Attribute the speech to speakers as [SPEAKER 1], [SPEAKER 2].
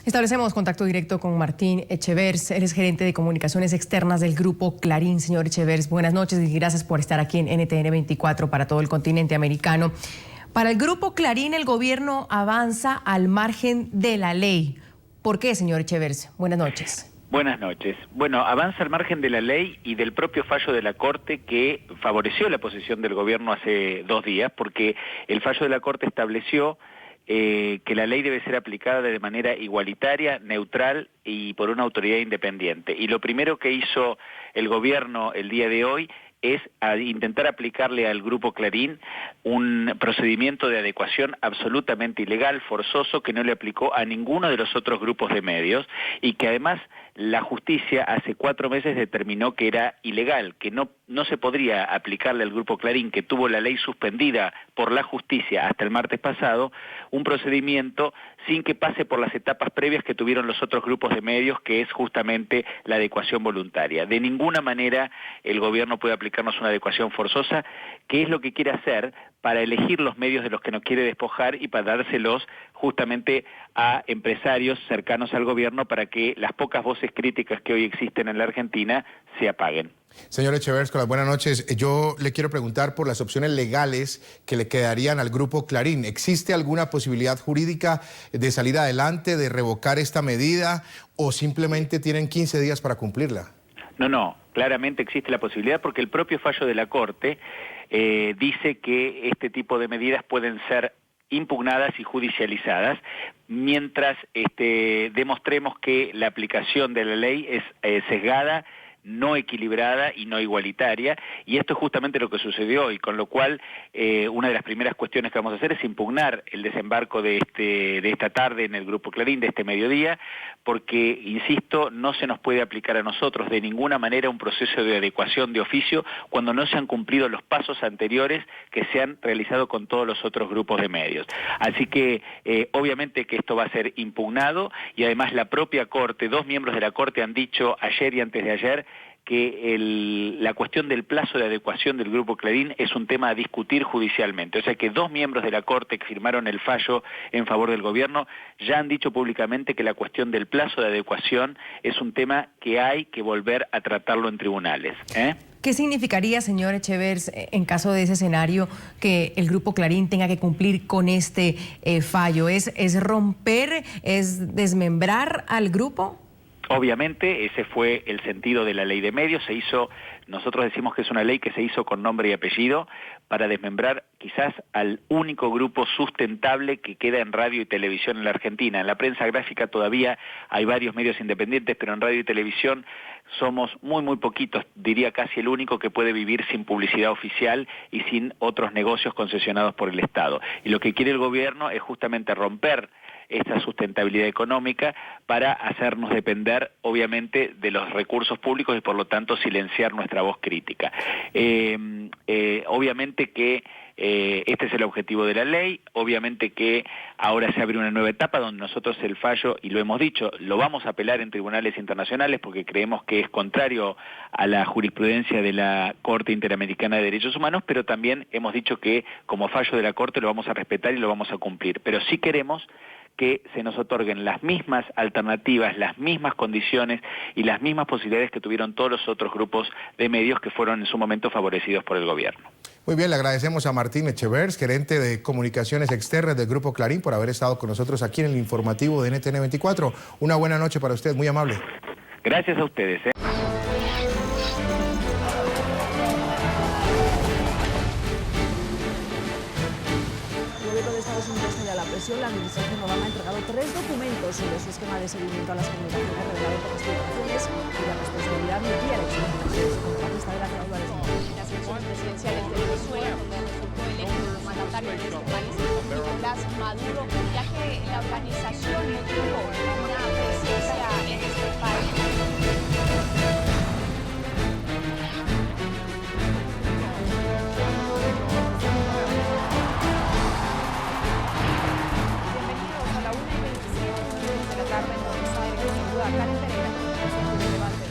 [SPEAKER 1] Establecemos contacto directo con Martín Echevers, él es gerente de comunicaciones externas del Grupo Clarín. Señor Echevers, buenas noches y gracias por estar aquí en NTN 24 para todo el continente americano. Para el Grupo Clarín, el gobierno avanza al margen de la ley. ¿Por qué, señor Echevers? Buenas noches.
[SPEAKER 2] Buenas noches. Bueno, avanza al margen de la ley y del propio fallo de la Corte que favoreció la posición del gobierno hace 2 días, porque el fallo de la Corte estableció que la ley debe ser aplicada de manera igualitaria, neutral y por una autoridad independiente. Y lo primero que hizo el gobierno el día de hoy es intentar aplicarle al Grupo Clarín un procedimiento de adecuación absolutamente ilegal, forzoso, que no le aplicó a ninguno de los otros grupos de medios y que además la justicia hace 4 meses determinó que era ilegal, que no se podría aplicarle al Grupo Clarín, que tuvo la ley suspendida por la justicia hasta el martes pasado, un procedimiento sin que pase por las etapas previas que tuvieron los otros grupos de medios, que es justamente la adecuación voluntaria. De ninguna manera el gobierno puede aplicarnos una adecuación forzosa, que es lo que quiere hacer para elegir los medios de los que nos quiere despojar y para dárselos justamente a empresarios cercanos al gobierno para que las pocas voces críticas que hoy existen en la Argentina se apaguen.
[SPEAKER 3] Señor Echevers, buenas noches. Yo le quiero preguntar por las opciones legales que le quedarían al Grupo Clarín. ¿Existe alguna posibilidad jurídica de salir adelante, de revocar esta medida o simplemente tienen 15 días para cumplirla?
[SPEAKER 2] No, claramente existe la posibilidad porque el propio fallo de la Corte dice que este tipo de medidas pueden ser impugnadas y judicializadas mientras demostremos que la aplicación de la ley es sesgada, no equilibrada y no igualitaria, y esto es justamente lo que sucedió hoy, con lo cual una de las primeras cuestiones que vamos a hacer es impugnar el desembarco de esta tarde en el Grupo Clarín, de este mediodía, porque, insisto, no se nos puede aplicar a nosotros de ninguna manera un proceso de adecuación de oficio cuando no se han cumplido los pasos anteriores que se han realizado con todos los otros grupos de medios. Así que, obviamente que esto va a ser impugnado, y además la propia Corte, 2 miembros de la Corte han dicho ayer y antes de ayer que la cuestión del plazo de adecuación del Grupo Clarín es un tema a discutir judicialmente. O sea que 2 miembros de la Corte que firmaron el fallo en favor del gobierno ya han dicho públicamente que la cuestión del plazo de adecuación es un tema que hay que volver a tratarlo en tribunales.
[SPEAKER 1] ¿Qué significaría, señor Echevers, en caso de ese escenario, que el Grupo Clarín tenga que cumplir con este fallo? ¿Es romper, es desmembrar al grupo?
[SPEAKER 2] Obviamente ese fue el sentido de la ley de medios. Nosotros decimos que es una ley que se hizo con nombre y apellido para desmembrar quizás al único grupo sustentable que queda en radio y televisión en la Argentina. En la prensa gráfica todavía hay varios medios independientes, pero en radio y televisión somos muy poquitos, diría casi el único que puede vivir sin publicidad oficial y sin otros negocios concesionados por el Estado. Y lo que quiere el gobierno es justamente romper esta sustentabilidad económica para hacernos depender, obviamente, de los recursos públicos y, por lo tanto, silenciar nuestra voz crítica. Obviamente que este es el objetivo de la ley, obviamente que ahora se abre una nueva etapa donde nosotros el fallo, y lo hemos dicho, lo vamos a apelar en tribunales internacionales porque creemos que es contrario a la jurisprudencia de la Corte Interamericana de Derechos Humanos, pero también hemos dicho que como fallo de la Corte lo vamos a respetar y lo vamos a cumplir. Pero sí queremos que se nos otorguen las mismas alternativas, las mismas condiciones y las mismas posibilidades que tuvieron todos los otros grupos de medios que fueron en su momento favorecidos por el gobierno.
[SPEAKER 3] Muy bien, le agradecemos a Martín Echevers, gerente de comunicaciones externas del Grupo Clarín, por haber estado con nosotros aquí en el informativo de NTN 24. Una buena noche para usted, muy amable.
[SPEAKER 2] Gracias a ustedes.
[SPEAKER 4] La administración Obama ha entregado 3 documentos sobre su esquema de seguimiento a las comunicaciones revelado por las filtraciones y la responsabilidad nuclear en su contratista de la Álvarez.
[SPEAKER 5] Las elecciones presidenciales de Venezuela, donde resultó electo el mandatario de este país, Nicolás Maduro, ya que la organización no tuvo una presencia en este país. Acá en Telegram,